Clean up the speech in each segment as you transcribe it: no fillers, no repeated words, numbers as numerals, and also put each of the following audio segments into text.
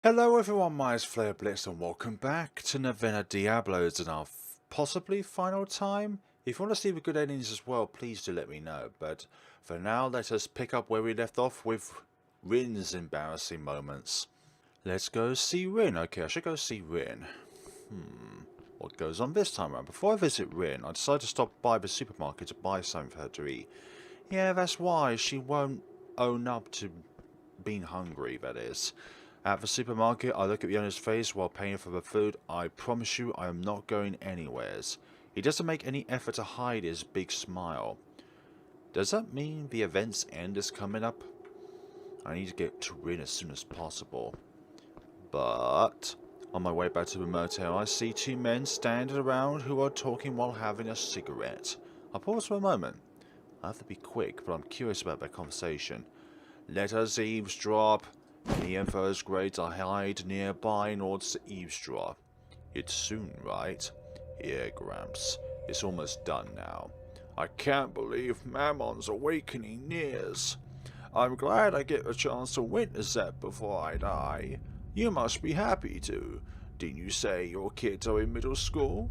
Hello everyone, my name's FlareBlitzed and welcome back to Novena Diabolos in our possibly final time. If you want to see the good endings as well, please do let me know. But for now, let us pick up where we left off with Rin's embarrassing moments. Let's go see Rin. Okay, I should go see Rin. What goes on this time around? Before I visit Rin, I decided to stop by the supermarket to buy something for her to eat. Yeah, that's why she won't own up to being hungry, that is. At the supermarket, I look at the owner's face while paying for the food. I promise you I am not going anywheres. He doesn't make any effort to hide his big smile. Does that mean the event's end is coming up? I need to get to Rin as soon as possible. But on my way back to the motel, I see two men standing around who are talking while having a cigarette. I pause for a moment. I have to be quick, but I'm curious about their conversation. Let us eavesdrop. Me and first grades I hide nearby in order to eavesdrop. It's soon, right? Yeah, Gramps. It's almost done now. I can't believe Mammon's awakening nears. I'm glad I get a chance to witness that before I die. You must be happy too. Didn't you say your kids are in middle school?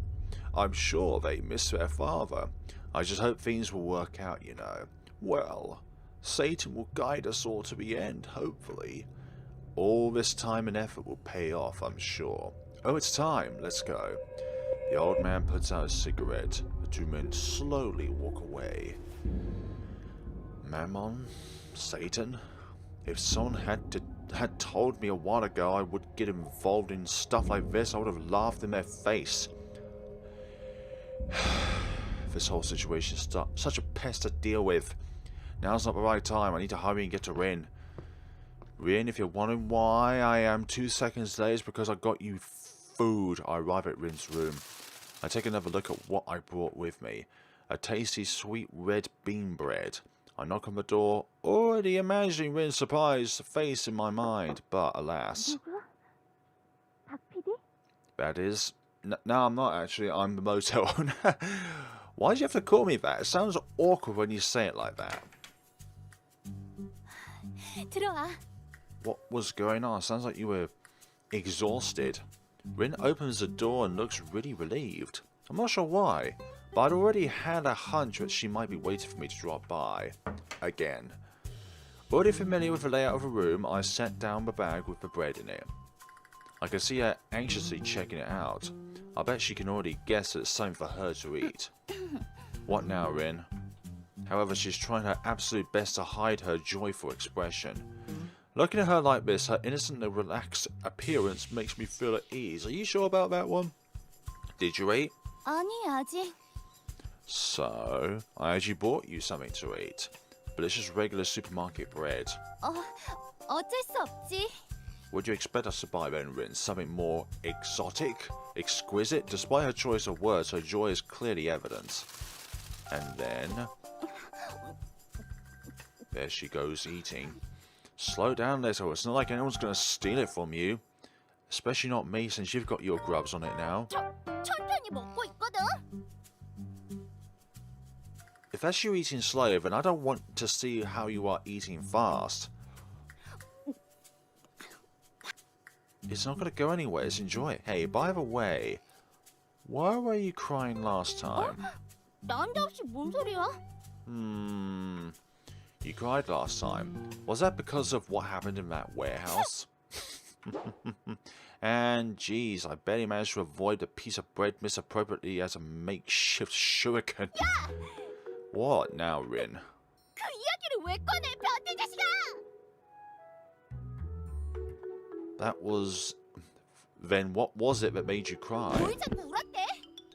I'm sure they miss their father. I just hope things will work out, you know. Well, Satan will guide us all to the end, hopefully. All this time and effort will pay off, I'm sure. Oh, it's time. Let's go. The old man puts out a cigarette. The two men slowly walk away. Mammon? Satan? If someone had told me a while ago I would get involved in stuff like this, I would have laughed in their face. This whole situation is such a pest to deal with. Now's not the right time. I need to hurry and get to Rin. Rin, if you're wondering why I am 2 seconds late, it's because I got you food. I arrive at Rin's room. I take another look at what I brought with me. A tasty sweet red bean bread. I knock on the door, already imagining Rin's surprised face in my mind, but alas. That is... No, I'm not actually. I'm the motel owner. Why do you have to call me that? It sounds awkward when you say it like that. 들어와. What was going on? Sounds like you were exhausted. Rin opens the door and looks really relieved. I'm not sure why, but I'd already had a hunch that she might be waiting for me to drop by. Again. Already familiar with the layout of the room, I set down the bag with the bread in it. I can see her anxiously checking it out. I bet she can already guess that it's something for her to eat. What now, Rin? However, she's trying her absolute best to hide her joyful expression. Looking at her like this, her innocent and relaxed appearance makes me feel at ease. Are you sure about that one? Did you eat? 아니, 아직. So, I actually bought you something to eat. But it's just regular supermarket bread. 어쩔 수 없지. Would you expect us to buy then, Rin? Something more exotic? Exquisite? Despite her choice of words, her joy is clearly evident. And then... there she goes eating. Slow down, little. It's not like anyone's going to steal it from you. Especially not me, since you've got your grubs on it now. 천천히 먹고 있거든. If that's you eating slow, then I don't want to see how you are eating fast. It's not going to go anywhere. Just enjoy it. Hey, by the way, why were you crying last time? 난데없이 뭔 소리야? You cried last time. Was that because of what happened in that warehouse? And geez, I barely managed to avoid a piece of bread misappropriately as a makeshift shuriken. 야! What now, Rin? 그 이야기를 왜 꺼내, 변태 자식아! That was... Then what was it that made you cry? 뭘 자꾸 울었대?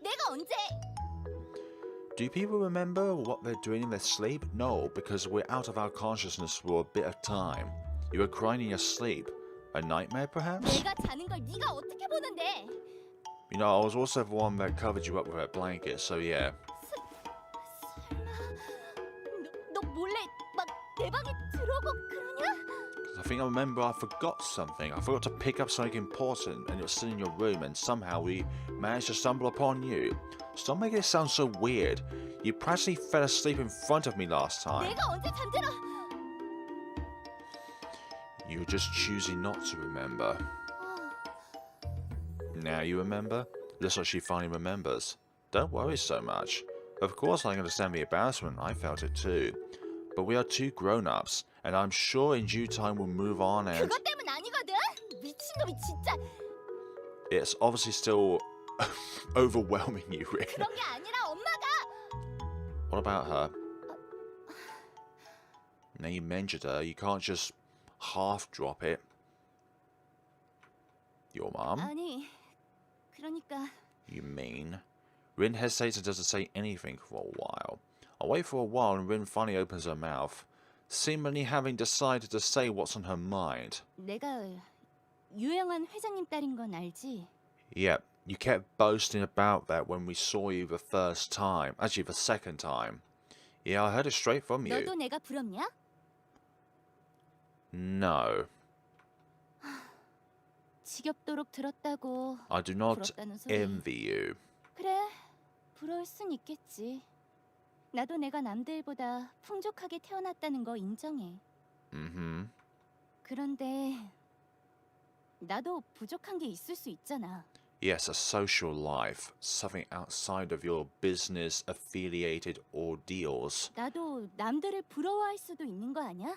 내가 언제? Do people remember what they're doing in their sleep? No, because we're out of our consciousness for a bit of time. You were crying in your sleep. A nightmare, perhaps? 내가 자는 걸 네가 어떻게 보는데? You know, I was also the one that covered you up with a blanket, so yeah. 설마 너 몰래 막 내 방에 들어오고 그러냐? I think I remember I forgot something. I forgot to pick up something important, and it was still in your room, and somehow we managed to stumble upon you. Stop making it sound so weird. You practically fell asleep in front of me last time. 내가 언제 잠들어? You were just choosing not to remember. Now you remember? Looks like she finally remembers. Don't worry so much. Of course I understand the embarrassment, I felt it too. But we are two grown-ups, and I'm sure in due time we'll move on and... 그것 때문 아니거든. 미친놈이 진짜. It's obviously still overwhelming you, Rin. 그런 게 아니라 엄마가. What about her? Now you mentioned her, you can't just half drop it. Your mum? 아니, 그러니까. You mean? Rin hesitates and doesn't say anything for a while. I wait for a while and Rin finally opens her mouth, seemingly having decided to say what's on her mind. 내가 유명한 회장님 딸인 건 알지? Yep, you kept boasting about that when we saw you the first time. Actually, the second time. Yeah, I heard it straight from you. 너도 내가 부럽냐? No. 지겹도록 들었다고. I do not 부럽다는 소리. envy you. 그래, 부러울 순 있겠지. 나도 내가 남들보다 풍족하게 태어났다는 거 인정해. Mm-hmm. 그런데 나도 부족한 게 있을 수 있잖아. Yes, a social life, something outside of your business-affiliated ordeals. 나도 남들을 부러워할 수도 있는 거 아니야?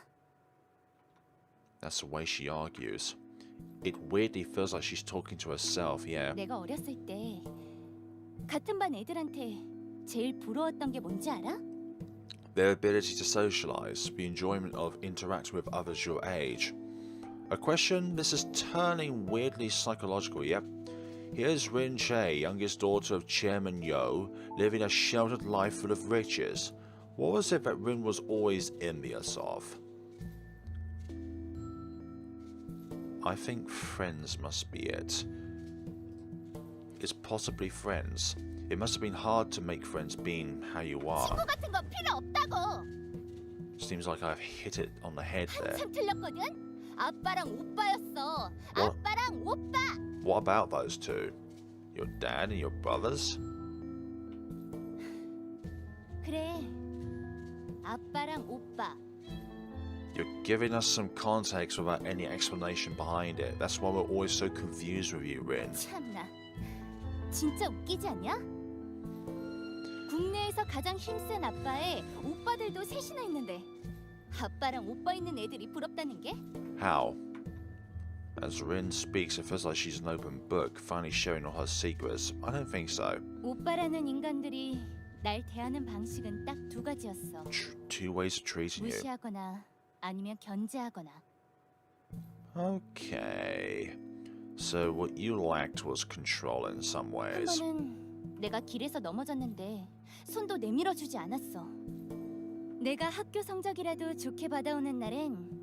That's the way she argues. It weirdly feels like she's talking to herself, yeah. 내가 어렸을 때 같은 반 애들한테 제일 부러웠던 게 뭔지 알아? Their ability to socialize, the enjoyment of interacting with others your age. A question, this is turning weirdly psychological, yep. Here's Rin Che, youngest daughter of Chairman Yo, living a sheltered life full of riches. What was it that Rin was always envious of? I think friends must be it. It's possibly friends. It must have been hard to make friends being how you are. 친구 같은 거 필요 없다고. Seems like I've hit it on the head there. 한참 틀렸거든. 아빠랑 오빠였어. What? 아빠랑 오빠. What about those two? Your dad and your brothers? 그래. 아빠랑 오빠. You're giving us some context without any explanation behind it. That's why we're always so confused with you, Rin. 참나. 진짜 웃기지 않냐? 국내에서 가장 힘센 아빠에 오빠들도 셋이나 있는데 아빠랑 오빠 있는 애들이 부럽다는 게? How? As Rin speaks, it feels like she's an open book, finally sharing all her secrets. I don't think so. 오빠라는 인간들이 날 대하는 방식은 딱 두 가지였어. Two ways of treating you. 무시하거나 아니면 견제하거나. Okay. So what you lacked was control in some 한 ways. 번은 내가 길에서 넘어졌는데 손도 내밀어주지 않았어. 내가 학교 성적이라도 좋게 받아오는 날엔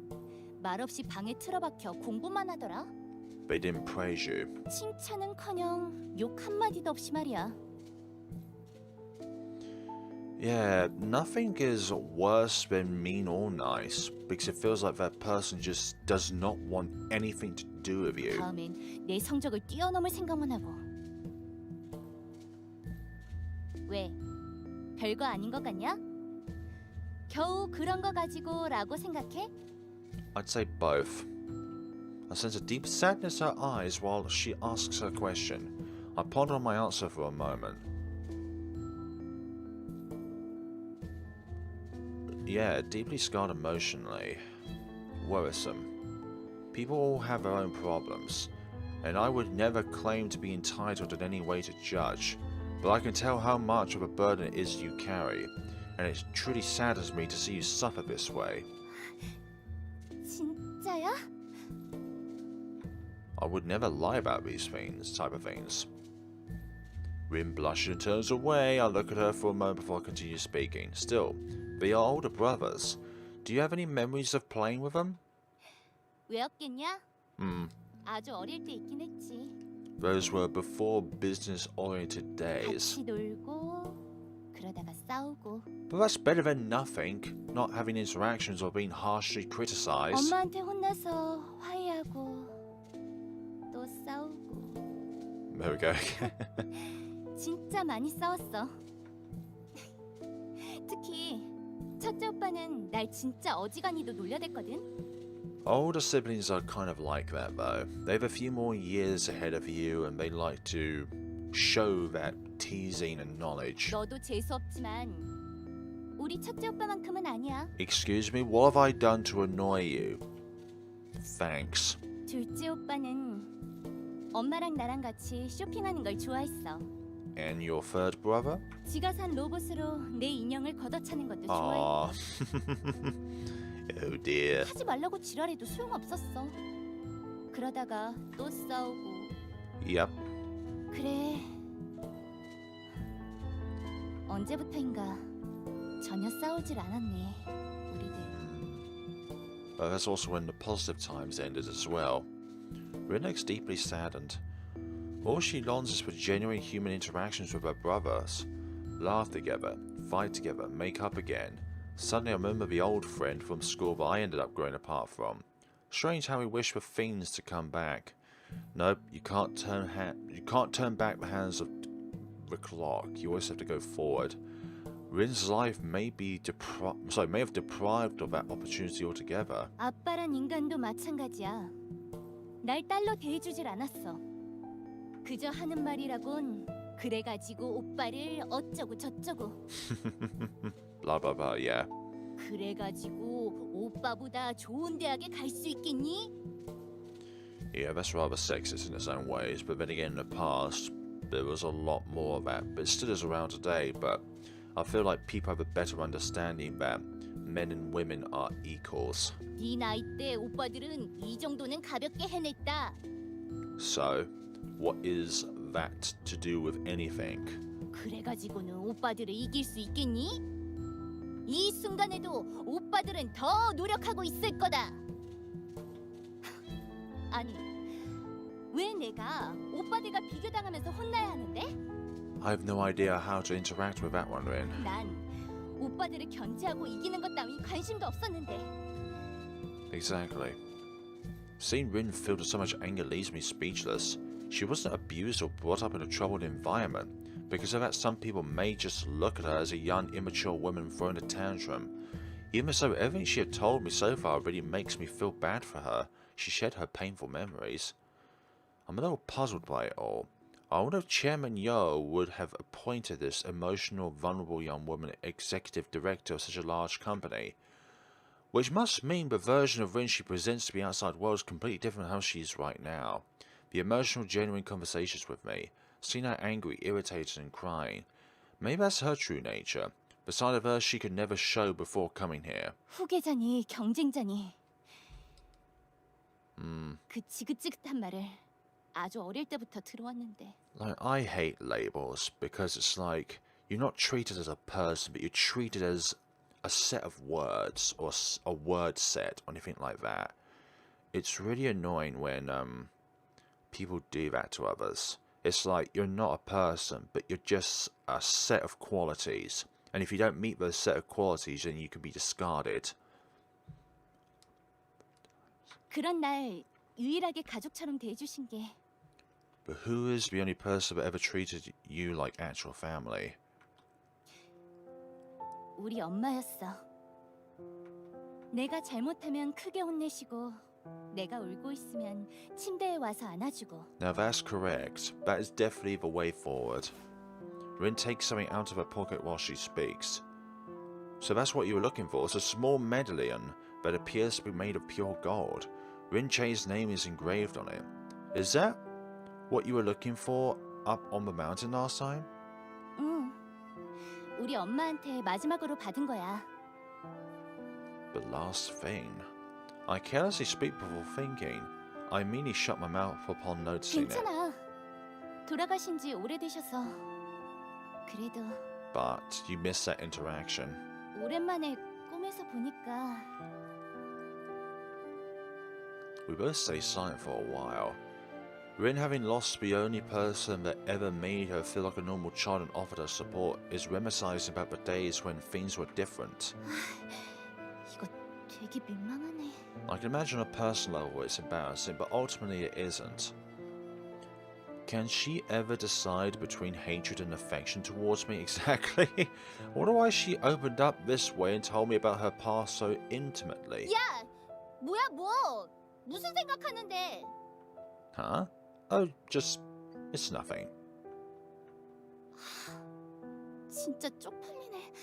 말없이 방에 틀어박혀 공부만 하더라. They didn't praise you. 칭찬은커녕 욕 한마디도 없이 말이야. Yeah, nothing is worse than mean or nice, because it feels like that person just does not want anything to do with you. 다음엔 내 성적을 뛰어넘을 생각만 하고. 왜? 별거 아닌 것 같냐? 겨우 그런 거 가지고 라고 생각해? I'd say both. I sense a deep sadness in her eyes while she asks her question. I ponder on my answer for a moment. Yeah, deeply scarred emotionally. Worrisome. People all have their own problems, and I would never claim to be entitled in any way to judge, but I can tell how much of a burden it is you carry, and it truly saddens me to see you suffer this way. 진짜야? I would never lie about these things, type of things. Rin blushes and turns away. I look at her for a moment before I continue speaking. Still, they are older brothers. Do you have any memories of playing with them? 왜 없겠냐? 아주 어릴 때 있긴 했지. Those were before business-oriented days. 같이 놀고 그러다가 싸우고. But that's better than nothing, not having interactions or being harshly criticized. 엄마한테 혼나서 화해하고 또 싸우고. There we go. 진짜 많이 싸웠어. 특히 첫째 오빠는 날 진짜 어지간히도 놀려댔거든. Older siblings are kind of like that though. They have a few more years ahead of you and they like to show that teasing and knowledge. 너도 재수 없지만 우리 첫째 오빠만큼은 아니야. Excuse me, what have I done to annoy you? Thanks. 둘째 오빠는 엄마랑 나랑 같이 쇼핑하는 걸 좋아했어. And your third brother? 지가 산 로봇으로 내 인형을 걷어차는 것도 Ah. 좋아했고. Oh dear. 하지 말라고 지랄해도 소용없었어. 그러다가 또 싸우고. Yep. 그래. 언제부터인가 전혀 싸우질 않았네, 우리들. But that's also when the positive times ended as well. Rinek's deeply saddened. All she longs is for genuine human interactions with her brothers. Laugh together, fight together, make up again. Suddenly I remember the old friend from school that I ended up growing apart from. Strange how we wish for things to come back. Nope, you can't turn back the hands of the clock. You always have to go forward. Rin's life may have deprived of that opportunity altogether. 아빠란 인간도 마찬가지야. 날 딸로 대해주질 않았어. 그저 하는 말이라곤 그래가지고 오빠를 어쩌고 저쩌고. Blah blah blah, yeah. 그래가지고 오빠보다 좋은 대학에 갈 수 있겠니? Yeah, that's rather sexist in its own ways, but then again in the past there was a lot more of that, but it still is around today. But I feel like people have a better understanding that men and women are equals. 네 나이 때 오빠들은 이 정도는 가볍게 해냈다. So, what is that to do with anything? 그래가지고는 오빠들을 이길 수 있겠니? 이 순간에도 오빠들은 더 노력하고 있을 거다. 아니, 왜 내가 오빠들과 비교당하면서 혼나야 하는데? I have no idea how to interact with that one, Rin. 난 오빠들을 견제하고 이기는 것 따윈 관심도 없었는데. Exactly. Seeing Rin filled with so much anger leaves me speechless. She wasn't abused or brought up in a troubled environment. Because of that, some people may just look at her as a young, immature woman throwing a tantrum. Even so, everything she had told me so far really makes me feel bad for her. She shared her painful memories. I'm a little puzzled by it all. I wonder if Chairman Yo would have appointed this emotional, vulnerable young woman executive director of such a large company. Which must mean the version of Rin she presents to the outside world is completely different from how she is right now. The emotional, genuine conversations with me, seeing her angry, irritated and crying. Maybe that's her true nature. The side of her she could never show before coming here. 후계자니 경쟁자니. 그 지긋지긋한 말을 아주 어릴 때부터 들어왔는데. Like, I hate labels because it's like you're not treated as a person, but you're treated as a set of words or a word set or anything like that. It's really annoying when people do that to others. It's like you're not a person, but you're just a set of qualities. And if you don't meet those set of qualities, then you can be discarded. 그런 날 유일하게 가족처럼 대해주신 게 But who is the only person that ever treated you like actual family? 우리 엄마였어. 내가 잘못하면 크게 혼내시고 내가 울고 있으면 침대에 와서 안아주고. Now that's correct. That is definitely the way forward. Rin takes something out of her pocket while she speaks. So that's what you were looking for. It's a small medallion that appears to be made of pure gold. Rin Che's name is engraved on it. Is that what you were looking for up on the mountain last time? 응. 우리 엄마한테 마지막으로 받은 거야. The last thing. I carelessly speak before thinking. I immediately shut my mouth upon noticing it. 괜찮아. 돌아가신 지 오래되셔서. 그래도 But you missed that interaction. 오랜만에 꿈에서 보니까 We both stay silent for a while. Rin, having lost the only person that ever made her feel like a normal child and offered her support, is reminiscing about the days when things were different. 이거 되게 민망하네. I can imagine on a personal level it's embarrassing, but ultimately it isn't. Can she ever decide between hatred and affection towards me? Exactly. I wonder why she opened up this way and told me about her past so intimately. 야! 뭐야 뭐? 무슨 생각하는데? Huh? Oh, just... it's nothing. 진짜 쪽팔리네.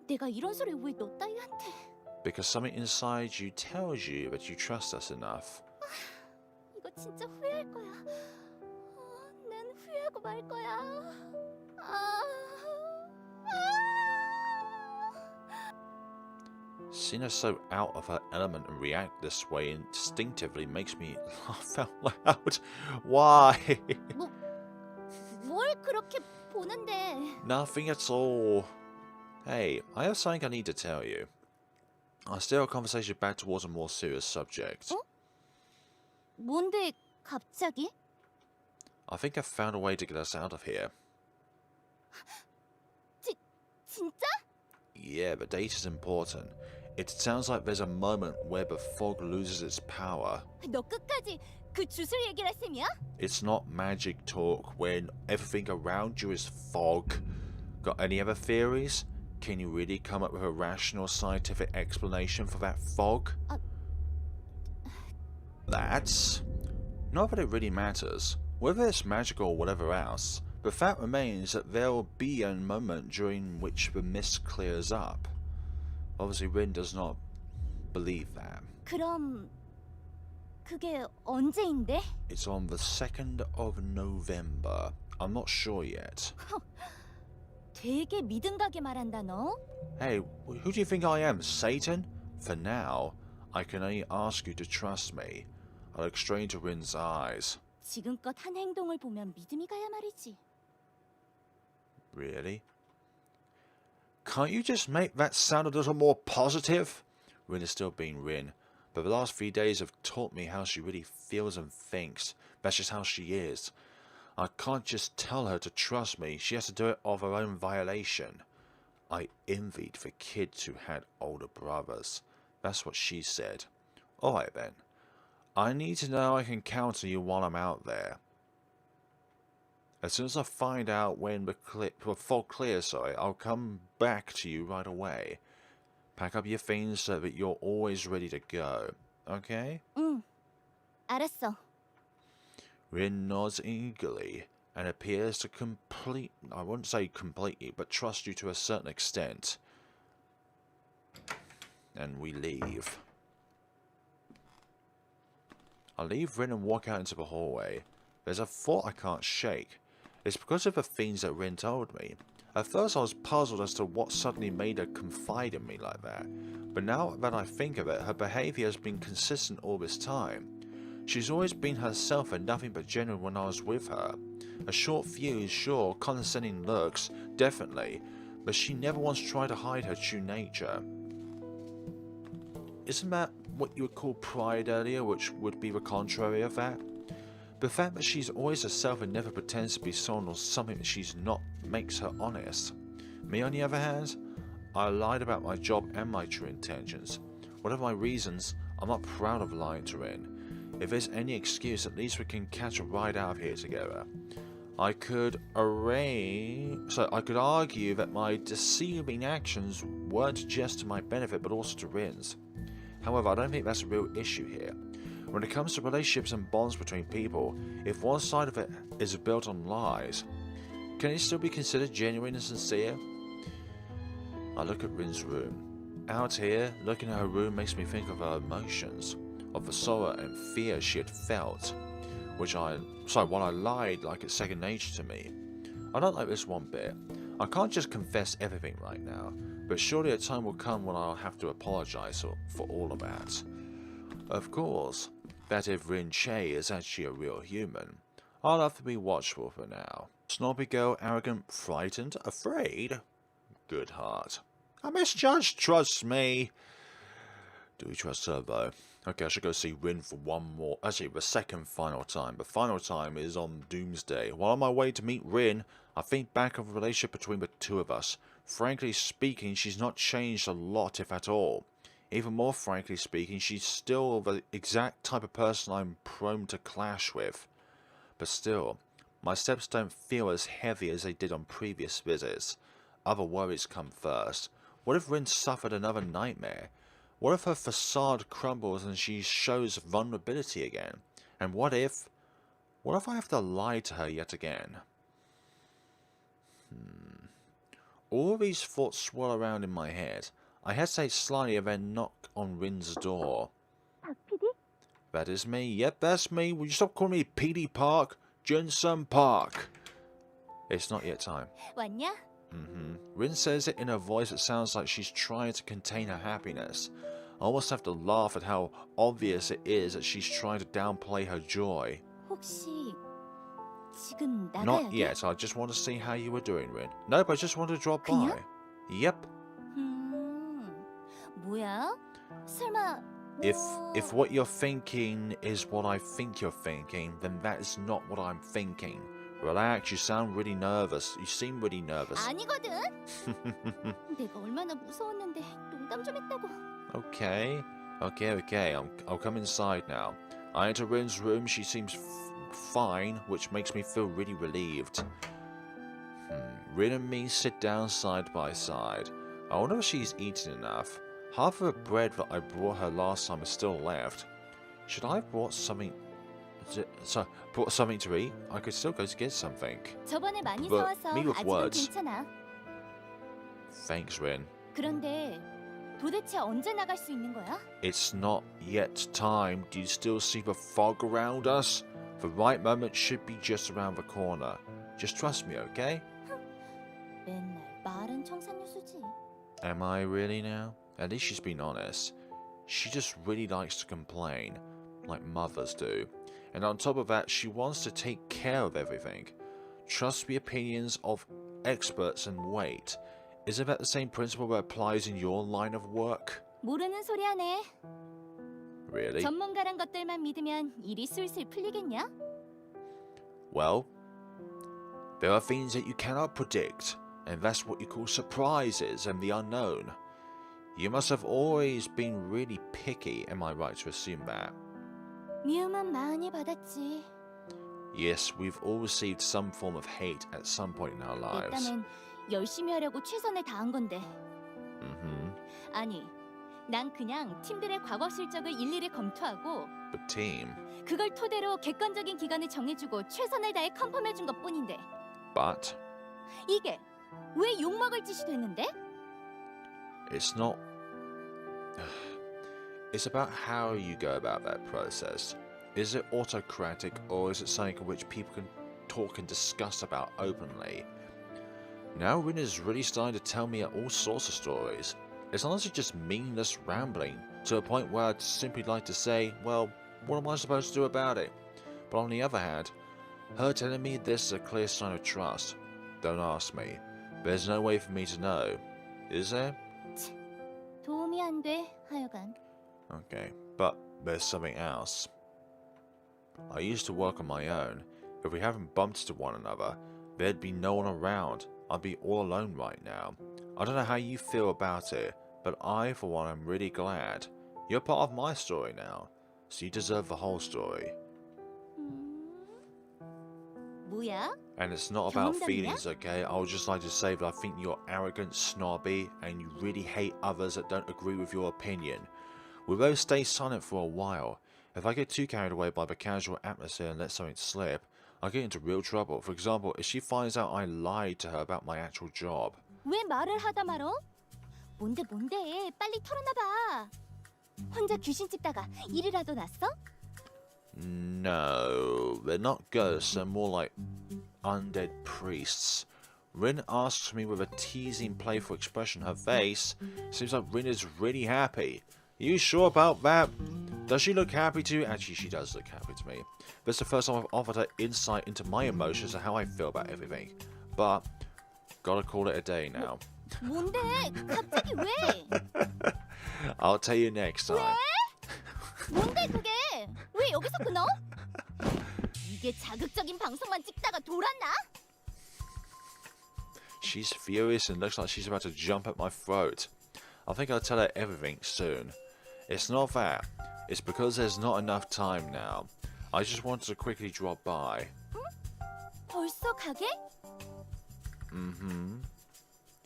내가 이런 소리 왜 너 따위한테? Because something inside you tells you that you trust us enough. 이거 진짜 후회할 거야. 난 후회하고 말 거야. 아. Seeing her so out of her element and react this way instinctively makes me laugh out loud. Why? 뭘 그렇게 보는데? Nothing at all. Hey, I have something I need to tell you. I steer our conversation back towards a more serious subject. 뭔데 갑자기? I think I've found a way to get us out of here. 진짜? Yeah, but data's important. It sounds like there's a moment where the fog loses its power. 너 끝까지 그 주술 얘기를 할 셈이야? It's not magic talk when everything around you is fog. Got any other theories? Can you really come up with a rational scientific explanation for that fog? That's... not that it really matters. Whether it's magical or whatever else, the fact remains that there will be a moment during which the mist clears up. Obviously, Rin does not believe that. 그럼 그게 언제인데? It's on the 2nd of November. I'm not sure yet. 되게 믿음 가게 말한다 너. Hey, who do you think I am, Satan? For now, I can only ask you to trust me. I look straight into Rin's eyes. 지금껏 한 행동을 보면 믿음이 가야 말이지. Really? Can't you just make that sound a little more positive? Rin is still being Rin, but the last few days have taught me how she really feels and thinks. That's just how she is. I can't just tell her to trust me. She has to do it of her own violation. I envied the kids who had older brothers. That's what she said. Alright then. I need to know I can count on you while I'm out there. As soon as I find out when the fog clears, I'll come back to you right away. Pack up your things so that you're always ready to go. Okay? 응. 알았어. Rin nods eagerly and appears to I wouldn't say completely, but trust you to a certain extent. And we leave. I leave Rin and walk out into the hallway. There's a thought I can't shake. It's because of the things that Rin told me. At first I was puzzled as to what suddenly made her confide in me like that. But now that I think of it, her behaviour has been consistent all this time. She's always been herself and nothing but genuine when I was with her. A short fuse, sure, condescending looks, definitely, but she never once tried to hide her true nature. Isn't that what you would call pride earlier, which would be the contrary of that? The fact that she's always herself and never pretends to be someone or something that she's not makes her honest. Me, on the other hand, I lied about my job and my true intentions. Whatever my reasons, I'm not proud of lying to Rin. If there's any excuse, at least we can catch a ride out of here together. I could argue that my deceiving actions weren't just to my benefit but also to Rin's. However, I don't think that's a real issue here. When it comes to relationships and bonds between people, if one side of it is built on lies, can it still be considered genuine and sincere? I look at Rin's room. Out here, looking at her room makes me think of her emotions, of the sorrow and fear she had felt, while I lied like it's second nature to me. I don't like this one bit. I can't just confess everything right now, but surely a time will come when I'll have to apologise for all of that. Of course, that if Rin Che is actually a real human, I'll have to be watchful for now. Snobby girl, arrogant, frightened, afraid? Good heart. I misjudged, trust me. Do we trust her though? Okay, I should go see Rin for the second final time. The final time is on Doomsday. While on my way to meet Rin, I think back of the relationship between the two of us. Frankly speaking, she's not changed a lot, if at all. Even more frankly speaking, she's still the exact type of person I'm prone to clash with. But still, my steps don't feel as heavy as they did on previous visits. Other worries come first. What if Rin suffered another nightmare? What if her facade crumbles and she shows vulnerability again? And what if I have to lie to her yet again? All these thoughts swirl around in my head. I hesitate slightly and then knock on Rin's door. 박 That is me. Yep, that's me. Will you stop calling me PD Park? Junsun Park. It's not yet time. 왔냐? Rin says it in a voice that sounds like she's trying to contain her happiness. I almost have to laugh at how obvious it is that she's trying to downplay her joy. 혹시 지금 나가야 Not 돼? yet. I just want to see how you were doing, Rin. Nope, I just wanted to drop by. 그냥? Yep. 뭐야? 설마 If what you're thinking is what I think you're thinking, then that is not what I'm thinking. Relax, you sound really nervous. You seem really nervous. 아니거든. 내가 얼마나 무서웠는데 농담 좀 했다고. Okay. I'll come inside now. I enter Rin's room. She seems fine, which makes me feel really relieved. Rin and me sit down side by side. I wonder if she's eaten enough. Half of the bread that I brought her last time is still left. Should I have brought something to eat? I could still go to get something. 저번에 많이 But 사와서 me with 아직은 words. 괜찮아. Thanks, Rin. 그런데 도대체 언제 나갈 수 있는 거야? It's not yet time. Do you still see the fog around us? The right moment should be just around the corner. Just trust me, okay? 맨날 말은 청산유수지. Am I really now? At least she's been honest. She just really likes to complain, like mothers do. And on top of that, she wants to take care of everything. Trust the opinions of experts and wait. Isn't that the same principle that applies in your line of work? 모르는 소리 하네. Really? 전문가란 것들만 믿으면 일이 술술 풀리겠냐? Well, there are things that you cannot predict, and that's what you call surprises and the unknown. You must have always been really picky, am I right to assume that? 미움은 많이 받았지. Yes, we've all received some form of hate at some point in our 내 lives. 딴엔 열심히 하려고 최선을 다한 건데. 아니, 난 그냥 팀들의 과거 실적을 일일이 검토하고 But team. 그걸 토대로 객관적인 기간을 정해주고 최선을 다해 컨펌해준 것뿐인데 But 이게 왜 욕먹을 짓이 됐는데? it's not... It's about how you go about that process. Is it autocratic, or is it something in which people can talk and discuss about openly? Now Rin is really starting to tell me all sorts of stories. It's honestly just meaningless rambling, to a point where I'd simply like to say, well, what am I supposed to do about it? But on the other hand, her telling me this is a clear sign of trust. Don't ask me. There's no way for me to know. Is there? 도움이 안 돼, 하여간. Okay, but there's something else. I used to work on my own. If we haven't bumped into one another, there'd be no one around. I'd be all alone right now. I don't know how you feel about it, but I, for one, am really glad. You're part of my story now, so you deserve the whole story. 뭐야? And it's not about 경험담이야? feelings, okay? I would just like to say that I think you're arrogant, snobby, and you really hate others that don't agree with your opinion. We'll both stay silent for a while. If I get too carried away by the casual atmosphere and let something slip, I'll get into real trouble. For example, if she finds out I lied to her about my actual job. 왜 말을 하다 말어? 뭔데 빨리 털어놔봐. 혼자 귀신 찍다가 일이라도 났어? No, they're not ghosts, they're more like undead priests. Rin asks me with a teasing, playful expression on her face. Seems like Rin is really happy. You sure about that? Does she look happy to you? Actually, she does look happy to me. This is the first time I've offered her insight into my emotions and how I feel about everything. But, gotta call it a day now. 뭔데? 갑자기 왜? I'll tell you next time. 뭔데 그게? 왜 여기서 끊어? 이게 자극적인 방송만 찍다가 돌았나? She's furious and looks like she's about to jump at my throat. I think I'll tell her everything soon. It's not that. It's because there's not enough time now. I just wanted to quickly drop by. 벌써 가게?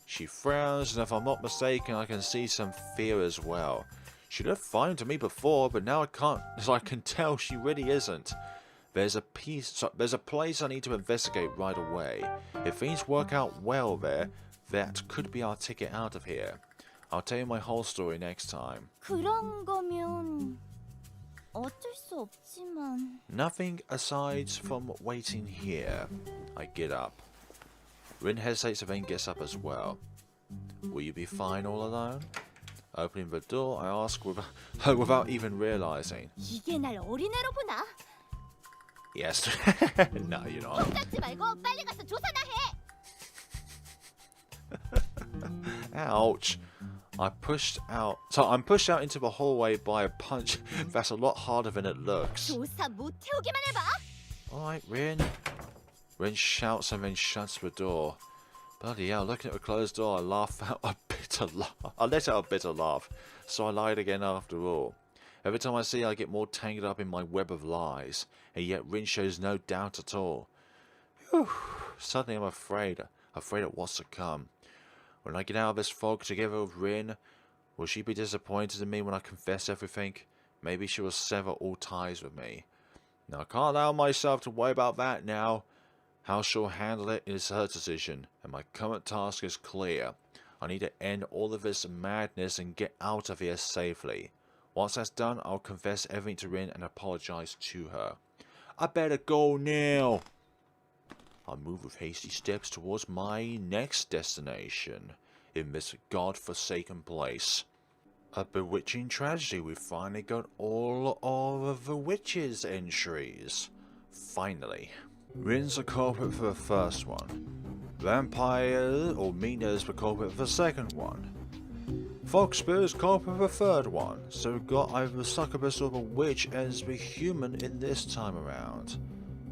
She frowns, and if I'm not mistaken, I can see some fear as well. She looked fine to me before, but now I can tell she really isn't. There's a place I need to investigate right away. If things work out well there, that could be our ticket out of here. I'll tell you my whole story next time. 그런 거면 어쩔 수 없지만. Nothing aside from waiting here. I get up. Rin hesitates and then gets up as well. Will you be fine all alone? Opening the door, I ask without even realizing. 이게 날 어린애로 보나? Yes. No, you're not. 혼잡지 말고 빨리 가서 조사나 해. Ouch. I'm pushed out into the hallway by a punch that's a lot harder than it looks. 조사 못 해오기만 해봐. Alright, Rin. Rin shouts and then shuts the door. Bloody hell, looking at the closed door, I laugh out a bitter laugh. I let out a bitter laugh, so I lied again after all. Every time I see her, I get more tangled up in my web of lies, and yet Rin shows no doubt at all. Whew. Suddenly I'm afraid of what's to come. When I get out of this fog together with Rin, will she be disappointed in me when I confess everything? Maybe she will sever all ties with me. Now I can't allow myself to worry about that now. How she'll handle it is her decision, and my current task is clear. I need to end all of this madness and get out of here safely. Once that's done, I'll confess everything to Rin and apologize to her. I better go now. I move with hasty steps towards my next destination in this god-forsaken place. A bewitching tragedy. We've finally got all of the witches' entries. Finally. Rin's the culprit for the first one. Vampire or Mina's the culprit for the second one. Foxspear's culprit for the third one. So we've got either the succubus or the witch as the human in this time around.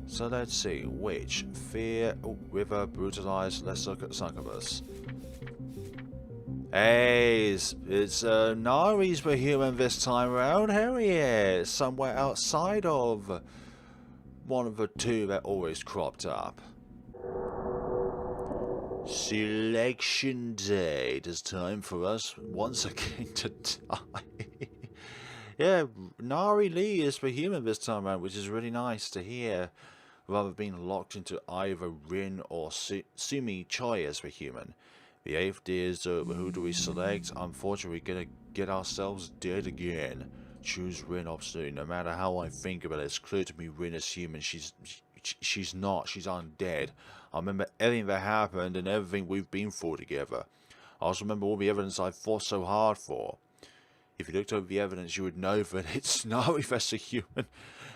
So let's see. Witch, fear, river, brutalized. Let's look at succubus. Hey, it's Nari's the human this time around. Here he is, somewhere outside of one of the two that always cropped up. Selection day. It is time for us once again to die. Yeah, Nari Lee is the human this time around, which is really nice to hear, rather than being locked into either Rin or Sumi Choi as the human. The 8th day is over. Who do we select? Unfortunately, we're gonna get ourselves dead again. Choose Rin, obviously. No matter how I think about it, it's clear to me Rin is human. She's not. She's undead. I remember everything that happened and everything we've been through together. I also remember all the evidence I fought so hard for. If you looked over the evidence, you would know that it's Nari that's a human,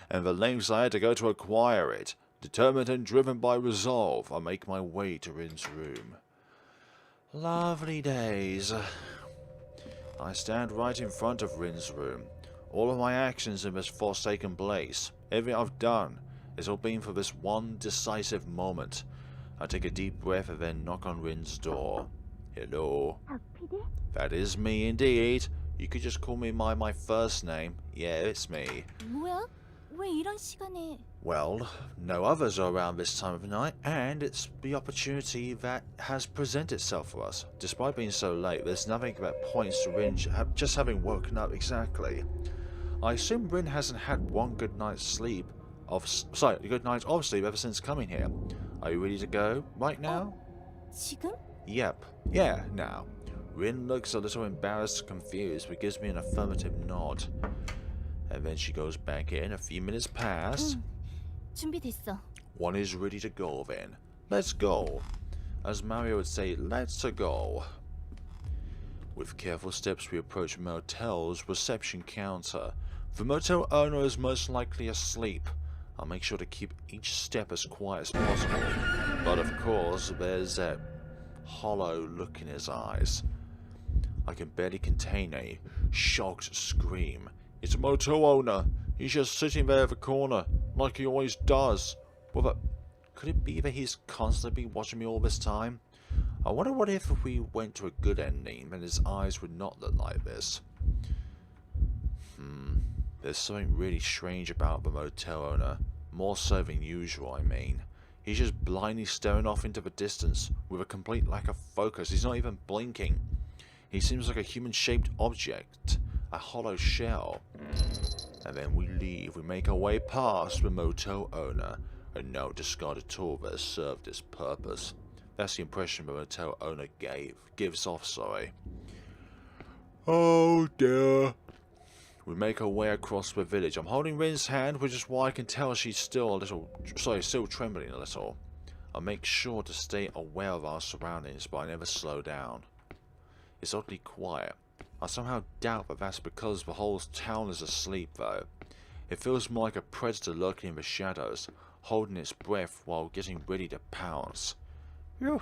and the lengths I had to go to acquire it. Determined and driven by resolve, I make my way to Rin's room. Lovely days. I stand right in front of Rin's room. All of my actions in this forsaken place, everything I've done, has all been for this one decisive moment. I take a deep breath and then knock on Rin's door. Hello. H5DEV? That is me indeed. You could just call me by my first name. Yeah, it's me. 뭐야? 왜 이런 시간에? Well, no others are around this time of night, and it's the opportunity that has presented itself for us. Despite being so late, there's nothing that points to Rin just having woken up exactly. I assume Rin hasn't had one good night's sleep a good night of sleep ever since coming here. Are you ready to go right now? 지금? Yep. Yeah, now. Rin looks a little embarrassed and confused, but gives me an affirmative nod. And then she goes back in. A few minutes pass. 준비됐어. One is ready to go then. Let's go. As Mario would say, let's go. With careful steps we approach the motel's reception counter. The motel owner is most likely asleep. I'll make sure to keep each step as quiet as possible. But of course, there's that hollow look in his eyes. I can barely contain a shocked scream. It's a motel owner. He's just sitting there in the corner, like he always does. Could it be that he's constantly been watching me all this time? I wonder what if we went to a good ending, then his eyes would not look like this. There's something really strange about the motel owner. More so than usual, I mean. He's just blindly staring off into the distance, with a complete lack of focus. He's not even blinking. He seems like a human-shaped object. a hollow shell. And then we leave. We make our way past the motel owner. A no discarded tool that has served its purpose. That's the impression the motel owner gives off, sorry. Oh dear. We make our way across the village. I'm holding Rin's hand, which is why I can tell she's still still trembling a little. I make sure to stay aware of our surroundings, but I never slow down. It's oddly quiet. I somehow doubt that that's because the whole town is asleep, though. It feels more like a predator lurking in the shadows, holding its breath while getting ready to pounce. Whew.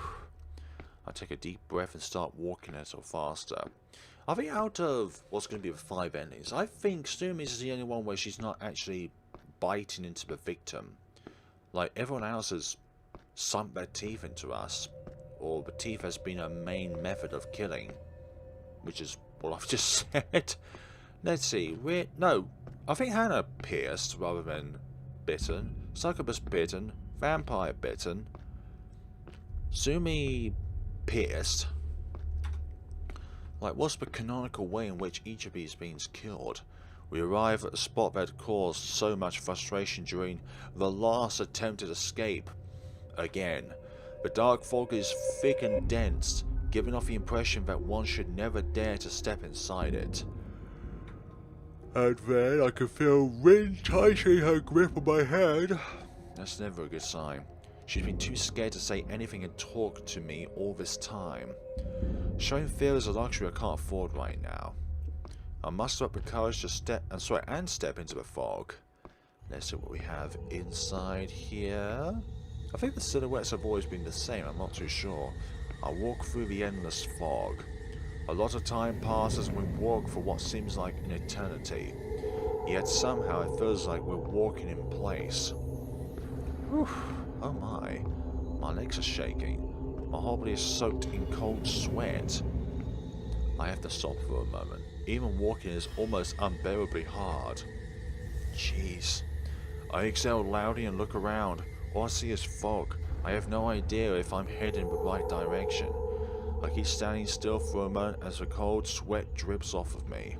I take a deep breath and start walking a little faster. I think out of what's going to be the 5 endings, I think Sumi's is the only one where she's not actually biting into the victim. Like, everyone else has sunk their teeth into us, or the teeth has been a main method of killing, which is what I've just said. Let's see, I think Hannah pierced rather than bitten, Succubus bitten, Vampire bitten, Sumi pierced. Like, what's the canonical way in which each of these beings killed? We arrive at the spot that caused so much frustration during the last attempted escape. Again, the dark fog is thick and dense, giving off the impression that one should never dare to step inside it. And then I can feel Rin tightening her grip on my hand. That's never a good sign. She's been too scared to say anything and talk to me all this time. Showing fear is a luxury I can't afford right now. I muster up the courage to step into the fog. Let's see what we have inside here. I think the silhouettes have always been the same, I'm not too sure. I walk through the endless fog. A lot of time passes and we walk for what seems like an eternity. Yet somehow it feels like we're walking in place. Whew. Oh my legs are shaking. My whole body is soaked in cold sweat. I have to stop for a moment. Even walking is almost unbearably hard. Jeez. I exhale loudly and look around. All I see is fog. I have no idea if I'm heading in the right direction. I keep standing still for a moment as the cold sweat drips off of me.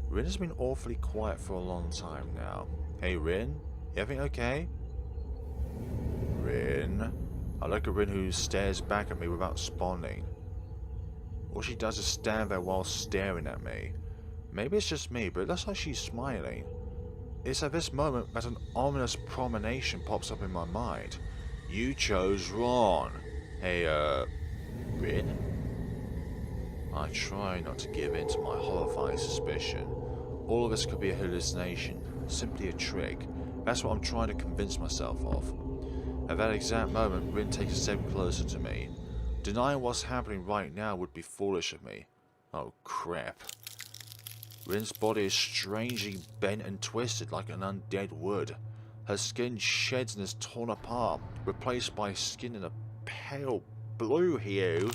Rin has been awfully quiet for a long time now. Hey Rin, everything okay? Rin? I look at Rin, who stares back at me without responding. All she does is stand there while staring at me. Maybe it's just me, but it looks like she's smiling. It's at this moment that an ominous premonition pops up in my mind. You chose Ron. Hey, Rin? I try not to give in to my horrifying suspicion. All of this could be a hallucination, simply a trick. That's what I'm trying to convince myself of. At that exact moment, Rin takes a step closer to me. Denying what's happening right now would be foolish of me. Oh crap. Rin's body is strangely bent and twisted like an undead wood. Her skin sheds and is torn apart, replaced by skin in a pale blue hue.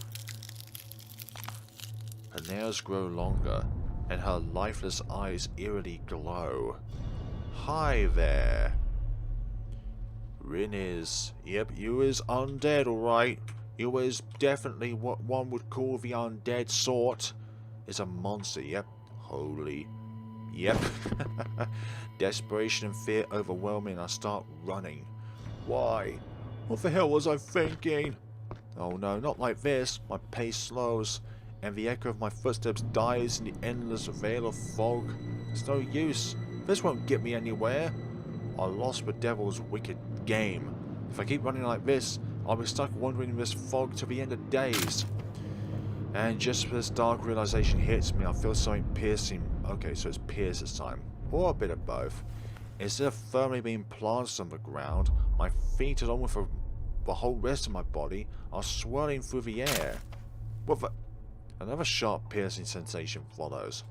Her nails grow longer, and her lifeless eyes eerily glow. Hi there. Rin is... Yep, you is undead, alright. You is definitely what one would call the undead sort. Is a monster, yep. Holy... Yep. Desperation and fear overwhelm me and I start running. Why? What the hell was I thinking? Oh no, not like this. My pace slows, and the echo of my footsteps dies in the endless veil of fog. It's no use. This won't get me anywhere. I lost the devil's wicked game. If I keep running like this, I'll be stuck wandering in this fog till the end of days. And just as this dark realization hits me, I feel something piercing. Okay, so it's pierced this time. Or a bit of both. Instead of firmly being planted on the ground, my feet, along with the whole rest of my body, are swirling through the air. What the... Another sharp piercing sensation follows.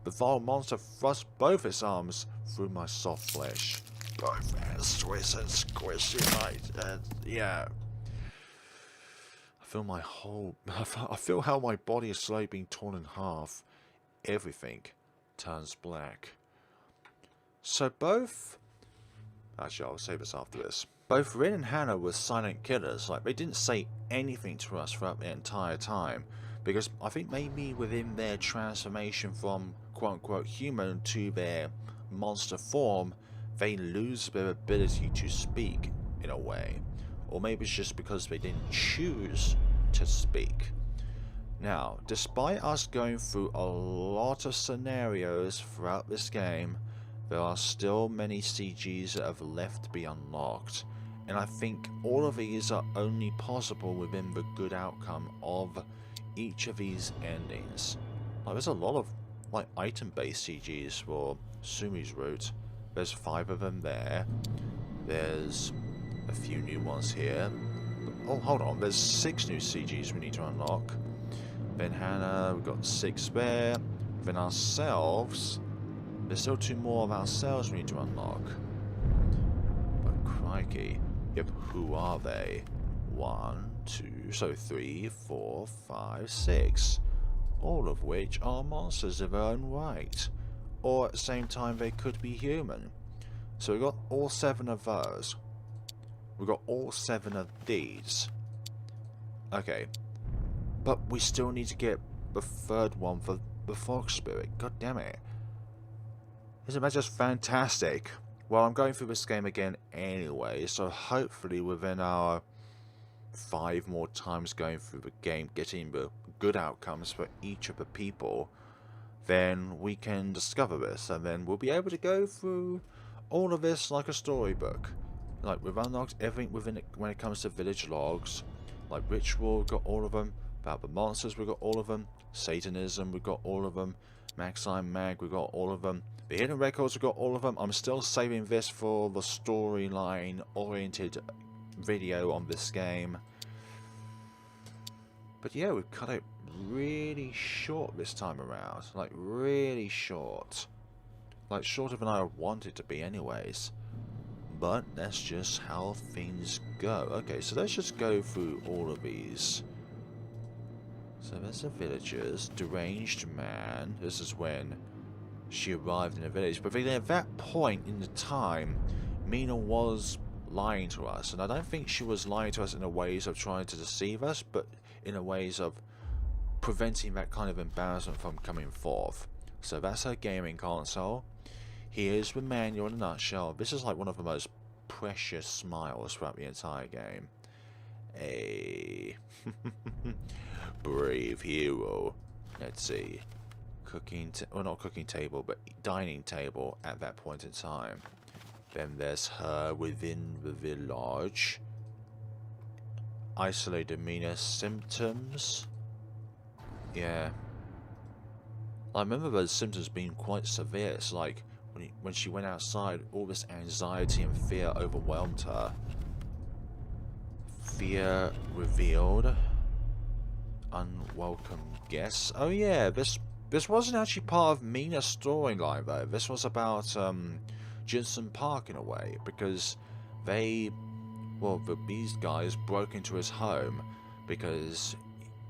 The vile monster thrusts both its arms through my soft flesh. Both hands twist and squish in yeah. I feel how my body is slowly being torn in half. Everything turns black. So both... Actually, I'll save this after this. Both Rin and Hannah were silent killers. Like, they didn't say anything to us throughout the entire time. Because I think maybe within their transformation from quote-unquote human to their monster form, they lose their ability to speak in a way. Or maybe it's just because they didn't choose to speak. Now, despite us going through a lot of scenarios throughout this game, there are still many CGs that have left to be unlocked. And I think all of these are only possible within the good outcome of each of these endings. Like, there's a lot of like item-based CGs for Sumi's route. There's 5 of them there. There's a few new ones here. Oh, hold on. There's 6 new CGs we need to unlock. Then Hannah, we've got 6 there. Then ourselves. There's still 2 more of ourselves we need to unlock. But crikey. Yep, who are they? 1, 2, so 3, 4, 5, 6. All of which are monsters of their own right. Or at the same time they could be human. So we've got all 7 of those. We've got all 7 of these. Okay. But we still need to get the 3rd one for the Fox Spirit. God damn it. Isn't that just fantastic? Well, I'm going through this game again anyway, so hopefully within our 5 more times going through the game, getting the good outcomes for each of the people, then we can discover this, and then we'll be able to go through all of this like a storybook. Like, we've unlocked everything within it when it comes to village logs. Like ritual, we've got all of them. About the monsters, we've got all of them. Satanism, we've got all of them. Maxine Mag, we've got all of them. The hidden records, we've got all of them. I'm still saving this for the storyline oriented video on this game. But yeah, we've cut it really short this time around. Like, really short. Like, shorter than I wanted to be anyways. But that's just how things go. Okay, so let's just go through all of these. So there's the villagers. Deranged man. This is when she arrived in the village. But then at that point in the time, Mina was lying to us. And I don't think she was lying to us in the ways of trying to deceive us, but in the ways of preventing that kind of embarrassment from coming forth. So that's her gaming console. Here's the manual in a nutshell. This is like one of the most precious smiles throughout the entire game. A brave hero. Let's see. Well, not cooking table, but dining table at that point in time. Then there's her within the village. Isolated Mina symptoms. Yeah. I remember those symptoms being quite severe. It's like when she went outside, all this anxiety and fear overwhelmed her. Fear revealed. Unwelcome guests. Oh yeah, this wasn't actually part of Mina's storyline though. This was about Jinsen Park in a way, because these guys broke into his home because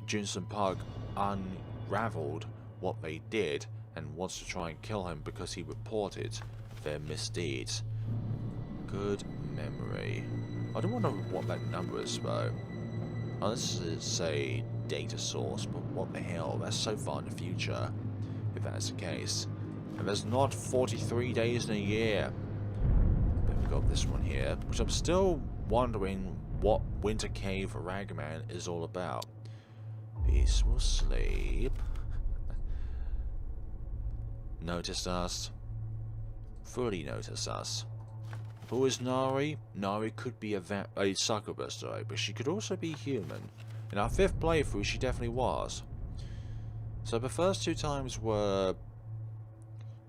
Jinsen Park unraveled what they did and wants to try and kill him because he reported their misdeeds. Good memory. I don't wonder what that number is though. Unless it's say data source, but what the hell? That's so far in the future, if that's the case. And there's not 43 days in a year. Then we've got this one here, which I'm still wondering what Winter Cave Ragman is all about. Peaceful sleep. Noticed us. Fully noticed us. Who is Nari? Nari could be a succubus, though, but she could also be human. In our 5th playthrough, she definitely was. So the first 2 times were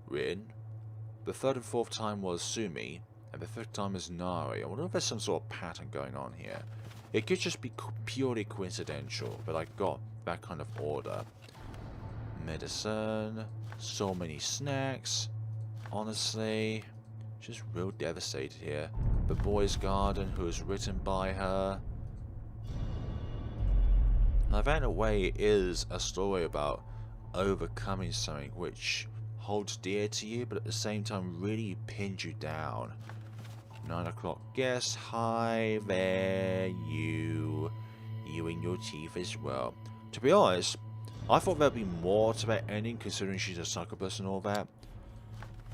Rin. The 3rd and 4th time was Sumi. And the 5th time is Nari. I wonder if there's some sort of pattern going on here. It could just be purely coincidental, but I got that kind of order. Medicine. So many snacks. Honestly, just real devastated here. The Boy's Garden, who is written by her. Now that in a way is a story about overcoming something which holds dear to you, but at the same time really pins you down. 9 o'clock guest, hi there, you and your teeth as well. To be honest, I thought there'd be more to that ending, considering she's a succubus and all that.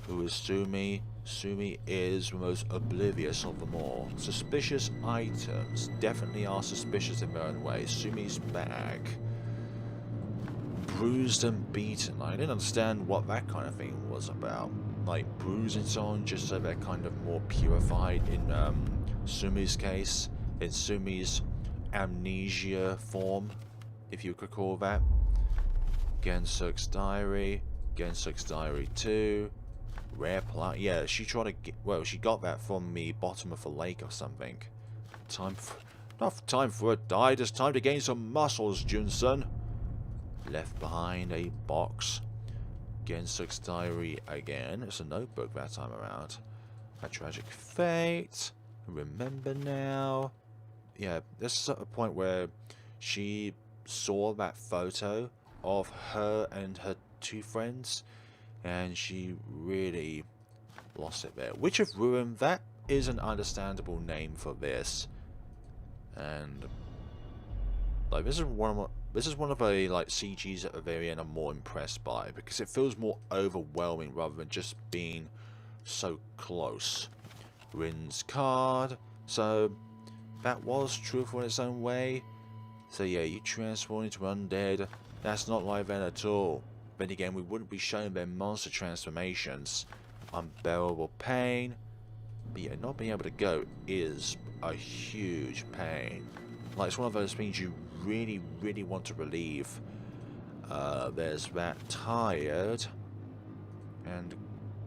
Who is Sumi? Sumi is the most oblivious of them all. Suspicious items definitely are suspicious in their own way. Sumi's bag. Bruised and beaten. I didn't understand what that kind of thing was about. Like bruising someone just so they're kind of more purified in Sumi's case. In Sumi's amnesia form, if you could call that. Gensuk's Diary. Gensuk's Diary 2. Rare plant. Yeah, she tried to get. Well, she got that from the bottom of a lake or something. Not time for a diet. It's time to gain some muscles, Junsun. Left behind a box. Gensuk's Diary again. It's a notebook that time around. A tragic fate. Remember now. Yeah, this is at a point where she saw that photo of her and her two friends, and she really lost it there. Witch of Ruin, that is an understandable name for this. And like this is one of the like CGs at the very end I'm more impressed by, because it feels more overwhelming rather than just being so close. Rin's card, so that was truthful in its own way. So yeah, you transform into undead. That's not like that at all. Then again, we wouldn't be showing their monster transformations. Unbearable pain. But yeah, not being able to go is a huge pain. Like, it's one of those things you really, really want to relieve. There's that tired. And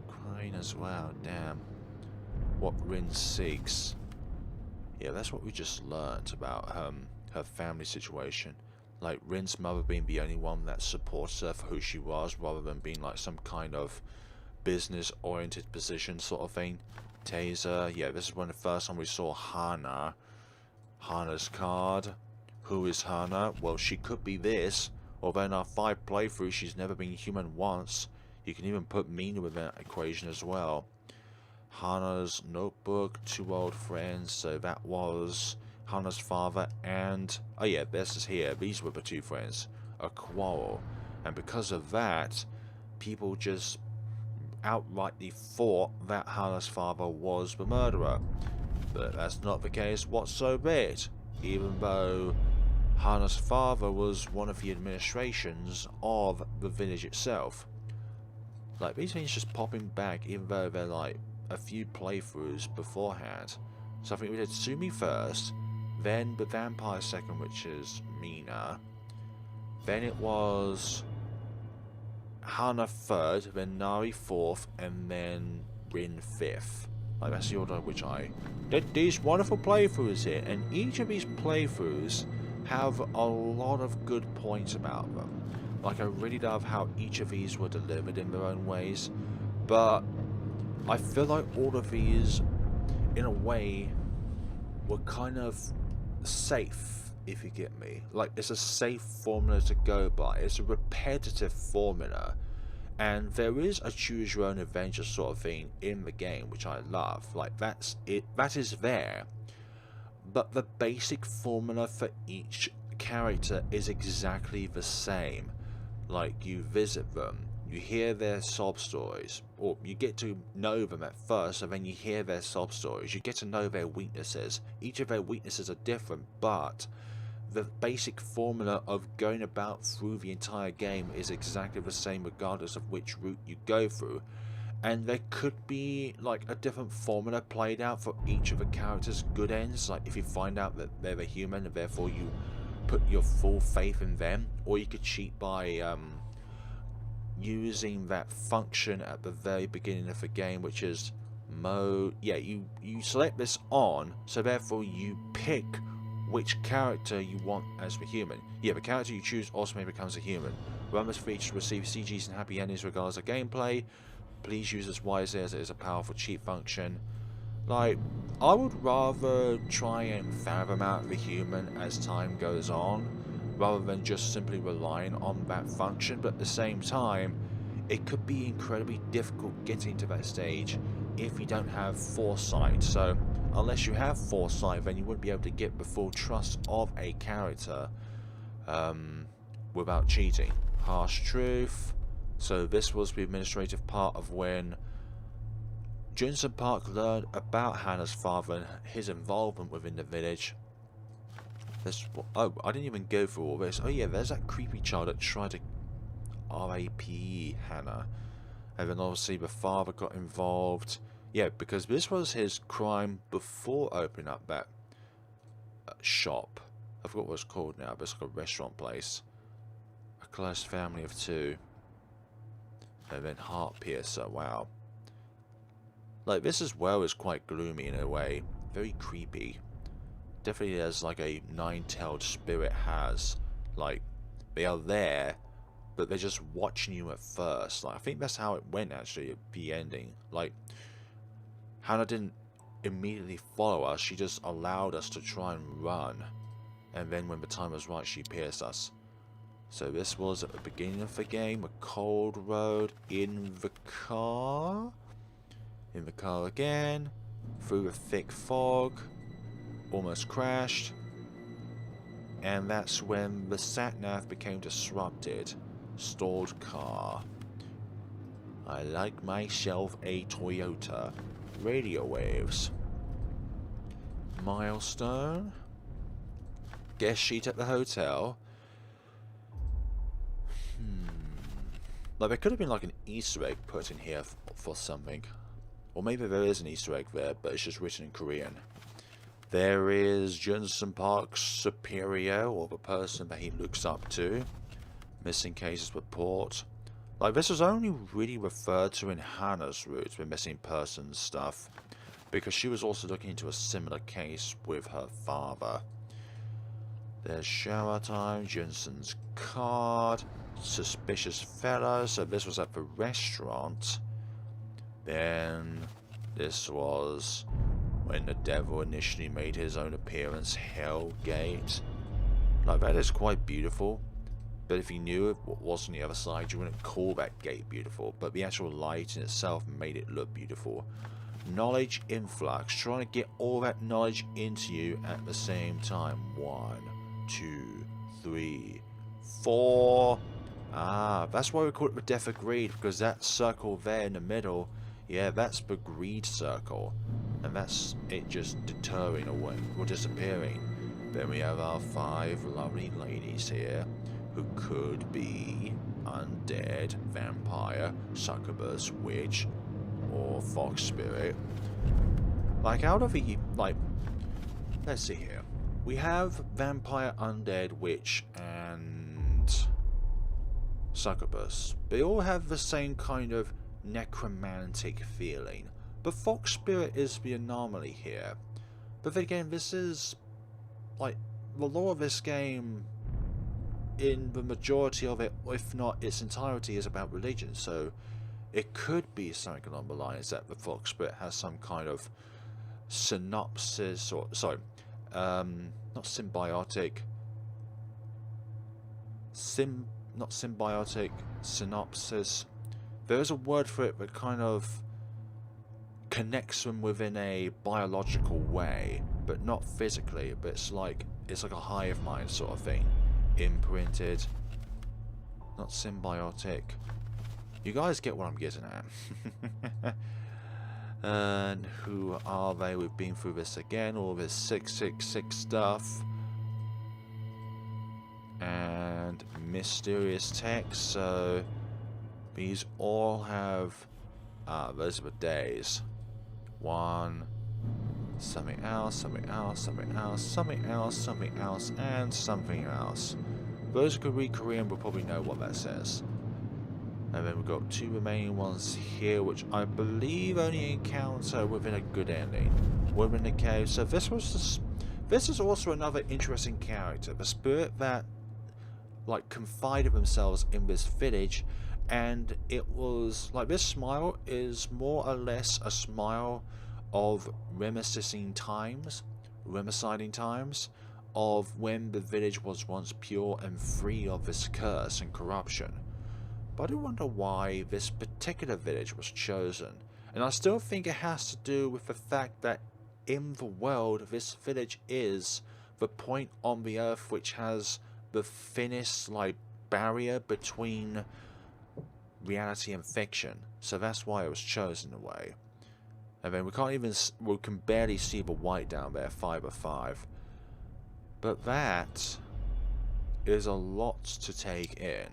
crying as well, damn. What Rin seeks. Yeah, that's what we just learned about her family situation. Like Rin's mother being the only one that supports her for who she was, rather than being like some kind of business-oriented position sort of thing. Taser, yeah, this is when the first time we saw Hana. Hana's card. Who is Hana? Well, she could be this. Although in our 5 playthroughs, she's never been human once. You can even put Mina within that equation as well. Hana's notebook, 2 old friends, so that was Hana's father and, oh yeah, this is here, these were the 2 friends, a quarrel, and because of that, people just outrightly thought that Hana's father was the murderer, but that's not the case whatsoever, even though Hana's father was one of the administrations of the village itself. Like, these things just popping back even though they're like a few playthroughs beforehand. So I think we did Sumi first, then the vampire second, which is Mina, then it was Hana third, then Nari fourth, and then Rin fifth. Like, that's the order in which I did these wonderful playthroughs here, and each of these playthroughs have a lot of good points about them. Like, I really love how each of these were delivered in their own ways, but I feel like all of these, in a way, were kind of safe, if you get me. Like, it's a safe formula to go by. It's a repetitive formula, and there is a choose your own adventure sort of thing in the game, which I love. Like, that's it, that is there, but the basic formula for each character is exactly the same. Like, you visit them, you hear their sob stories, or you get to know them at first, and then you hear their sob stories. You get to know their weaknesses. Each of their weaknesses are different, but the basic formula of going about through the entire game is exactly the same regardless of which route you go through. And there could be like a different formula played out for each of the characters' good ends. Like, if you find out that they're a human and therefore you put your full faith in them, or you could cheat by using that function at the very beginning of the game, which is mode. Yeah, you select this on, so therefore you pick which character you want as the human. Yeah, the character you choose automatically becomes a human. Run this feature to receive CGs and happy endings regardless of gameplay. Please use this wisely as it is a powerful cheat function. Like, I would rather try and fathom out the human as time goes on, rather than just simply relying on that function, but at the same time, it could be incredibly difficult getting to that stage if you don't have foresight. So, unless you have foresight, then you wouldn't be able to get the full trust of a character without cheating. Harsh truth. So this was the administrative part of when Junson Park learned about Hannah's father and his involvement within the village. This, oh, I didn't even go through all this. Oh yeah, there's that creepy child that tried to RAPE Hannah. And then obviously the father got involved. Yeah, because this was his crime before opening up that shop. I forgot what it's called now, but it's like a restaurant place. A close family of two. And then Heart Piercer, wow. Like, this as well is quite gloomy in a way. Very creepy. Definitely as like a nine-tailed spirit has. Like, they are there, but they're just watching you at first. Like, I think that's how it went actually at the ending. Like, Hannah didn't immediately follow us, she just allowed us to try and run. And then when the time was right, she pierced us. So this was at the beginning of the game, a cold road in the car. In the car again, through the thick fog, almost crashed. And that's when the sat-nav became disrupted. Stalled car. I like myself a Toyota. Radio waves. Milestone. Guest sheet at the hotel. Like, there could have been like an Easter egg put in here for something. Or maybe there is an Easter egg there, but it's just written in Korean. There is Johnson Park's superior, or the person that he looks up to. Missing cases report. Like, this was only really referred to in Hannah's route with missing persons stuff, because she was also looking into a similar case with her father. There's shower time, Johnson's card, suspicious fella, so this was at the restaurant. Then this was when the devil initially made his own appearance, Hellgate. Like, that is quite beautiful. But if you knew what was on the other side, you wouldn't call that gate beautiful. But the actual light in itself made it look beautiful. Knowledge influx, trying to get all that knowledge into you at the same time. 1, 2, 3, 4. Ah, that's why we call it the death of greed, because that circle there in the middle, yeah, that's the greed circle. And that's it just deterring away, or disappearing. Then we have our 5 lovely ladies here, who could be undead, vampire, succubus, witch, or fox spirit. Like, out of the, like, let's see here. We have vampire, undead, witch, and succubus. They all have the same kind of necromantic feeling. But fox spirit is the anomaly here. But then again, this is, like, the lore of this game, in the majority of it, if not its entirety, is about religion. So it could be something along the lines that the fox spirit has some kind of synopsis, or sorry, not symbiotic, not symbiotic, synopsis. There is a word for it that kind of connects them within a biological way, but not physically. But it's like a hive mind sort of thing. Imprinted, not symbiotic. You guys get what I'm getting at. And who are they? We've been through this again, all this 666 stuff. And mysterious text, so these all have, those are the days. 1, something else, something else, something else, something else, something else, and something else. Those who can read Korean will probably know what that says. And then we've got 2 remaining ones here, which I believe only encounter within a good ending. Woman in the cave. So this is also another interesting character. The spirit that, like, confided themselves in this village, and it was like, this smile is more or less a smile of reminiscing times of when the village was once pure and free of this curse and corruption. But I do wonder why this particular village was chosen, and I still think it has to do with the fact that in the world this village is the point on the earth which has the thinnest, like, barrier between reality and fiction. So that's why it was chosen in a way. And then we can barely see the white down there, 5/5. But that is a lot to take in.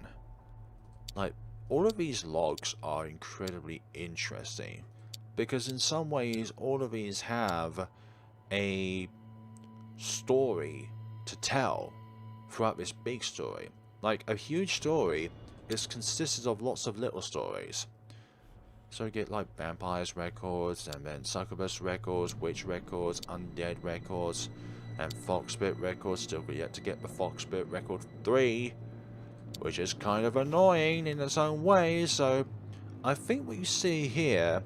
Like, all of these logs are incredibly interesting, because in some ways all of these have a story to tell throughout this big story. Like, a huge story is consisted of lots of little stories. So you get like vampires records, and then succubus records, witch records, undead records, and fox spirit records. Still yet to get the fox spirit record 3, which is kind of annoying in its own way. So I think what you see here,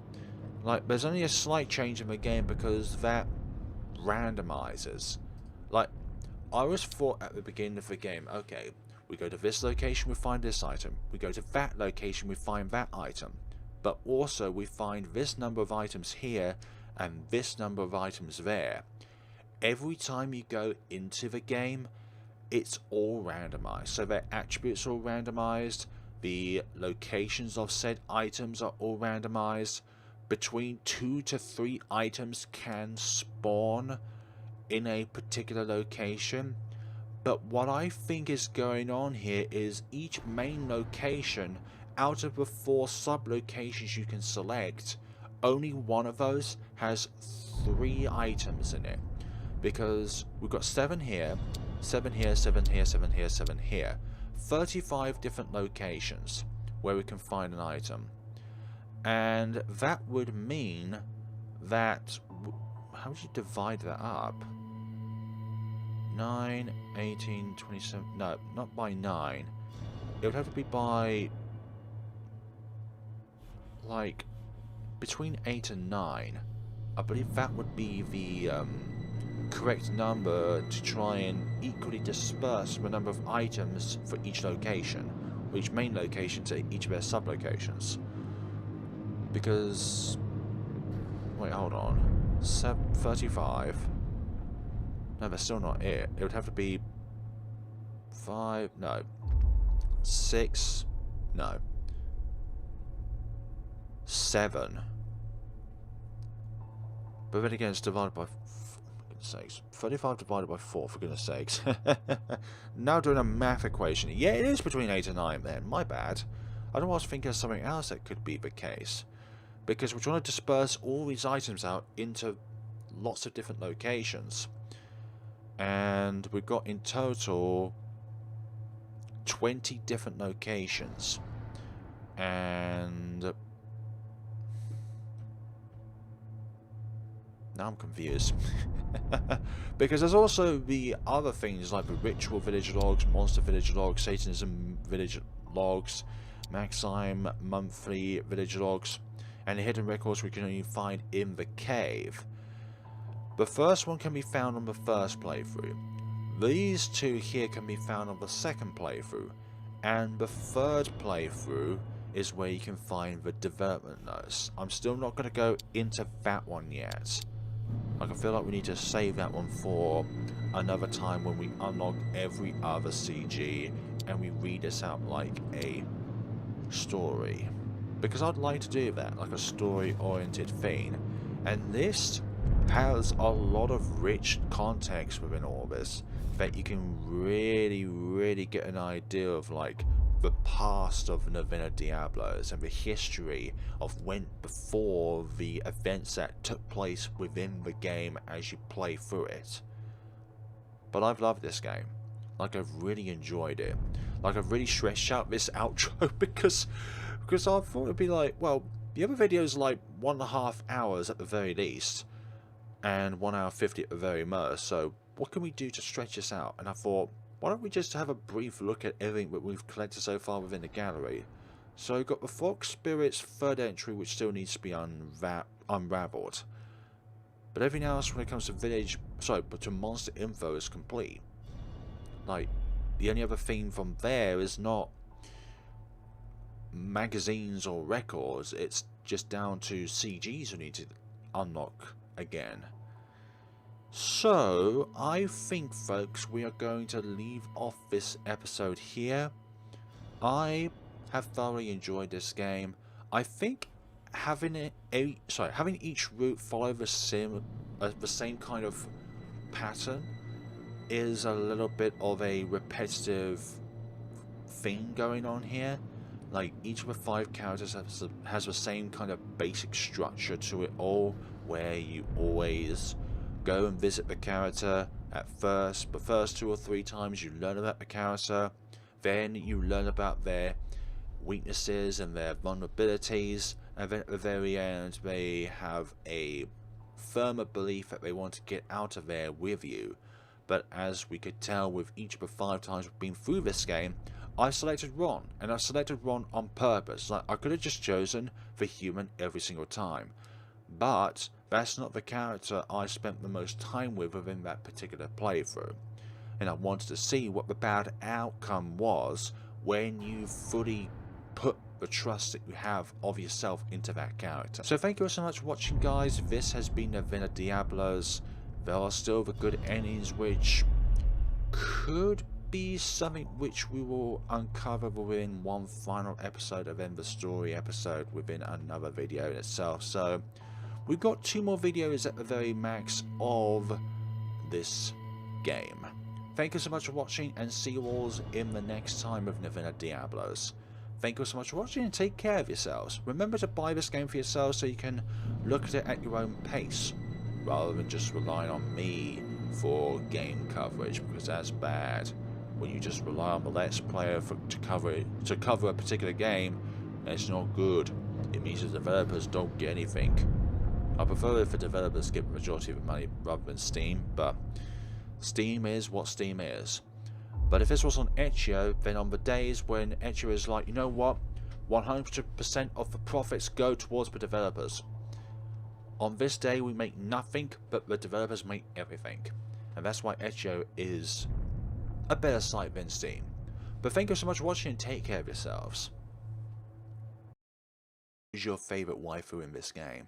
like, there's only a slight change in the game because that randomizes. Like, I was thought at the beginning of the game, okay, we go to this location, we find this item. We go to that location, we find that item. But also we find this number of items here and this number of items there. Every time you go into the game, it's all randomized. So their attributes are all randomized. The locations of said items are all randomized. Between 2 to 3 items can spawn in a particular location. But what I think is going on here is each main location, out of the 4 sub-locations you can select, only one of those has 3 items in it. Because we've got 7 here, 7 here, 7 here, 7 here, 7 here. 35 different locations where we can find an item. And that would mean that... how would you divide that up? 9, 18, 27... no, not by 9. It would have to be by... like, between 8 and 9. I believe that would be the correct number to try and equally disperse the number of items for each location, or each main location to each of their sub-locations. Because... wait, hold on. 35... no, that's still not it. It would have to be 5... no. 6... no. 7. But then again, it's divided by... for goodness sakes. 35 divided by 4, for goodness sakes. Now doing a math equation. Yeah, it is between 8 and 9 then. My bad. I don't know, I was thinking of something else that could be the case. Because we're trying to disperse all these items out into lots of different locations. And we've got in total 20 different locations. And... now I'm confused. Because there's also the other things like the ritual village logs, monster village logs, satanism village logs, Maxime monthly village logs, and the hidden records we can only find in the cave. The first one can be found on the first playthrough. These 2 here can be found on the second playthrough. And the third playthrough is where you can find the development notes. I'm still not going to go into that one yet. Like, I feel like we need to save that one for another time when we unlock every other CG and we read this out like a story. Because I'd like to do that, like a story-oriented thing. And this has a lot of rich context within all this that you can really get an idea of, like, the past of Novena Diabolos and the history of when before the events that took place within the game as you play through it. But I've loved this game. Like, I've really enjoyed it. Like, I've really stretched out this outro because I thought it'd be like, well, the other videos are like 1.5 hours at the very least, and 1 hour 50 at the very most, so what can we do to stretch this out? And I thought, why don't we just have a brief look at everything that we've collected so far within the gallery. So we've got the Fox Spirit's 3rd entry, which still needs to be unraveled. But everything else when it comes to to monster info is complete. Like, the only other thing from there is not magazines or records, it's just down to CGs you need to unlock again. So I think, folks, we are going to leave off this episode here. I have thoroughly enjoyed this game. I think having having each route follow the same kind of pattern is a little bit of a repetitive thing going on here. Like, each of the 5 characters has the same kind of basic structure to it all, where you always go and visit the character at first. The first 2 or 3 times you learn about the character, then you learn about their weaknesses and their vulnerabilities, and then at the very end they have a firmer belief that they want to get out of there with you. But as we could tell with each of the 5 times we've been through this game, I selected Ron, and I selected Ron on purpose. Like, I could have just chosen the human every single time, but that's not the character I spent the most time with within that particular playthrough, and I wanted to see what the bad outcome was when you fully put the trust that you have of yourself into that character. So thank you so much for watching, guys. This has been Novena Diabolos. There are still the good endings, which could be something which we will uncover within one final episode, and then the story episode within another video in itself. So we've got 2 more videos at the very max of this game. Thank you so much for watching, and see you all in the next time of Novena Diabolos. Thank you so much for watching, and take care of yourselves. Remember to buy this game for yourselves so you can look at it at your own pace, rather than just relying on me for game coverage, because that's bad. When you just rely on the Let's Player to cover a particular game, it's not good. It means the developers don't get anything. I prefer if the developers get the majority of the money rather than Steam, but Steam is what Steam is. But if this was on Itch.io, then on the days when Itch.io is like, you know what, 100% of the profits go towards the developers. On this day we make nothing, but the developers make everything. And that's why Itch.io is a better site than Steam. But thank you so much for watching, and take care of yourselves. Who's your favourite waifu in this game?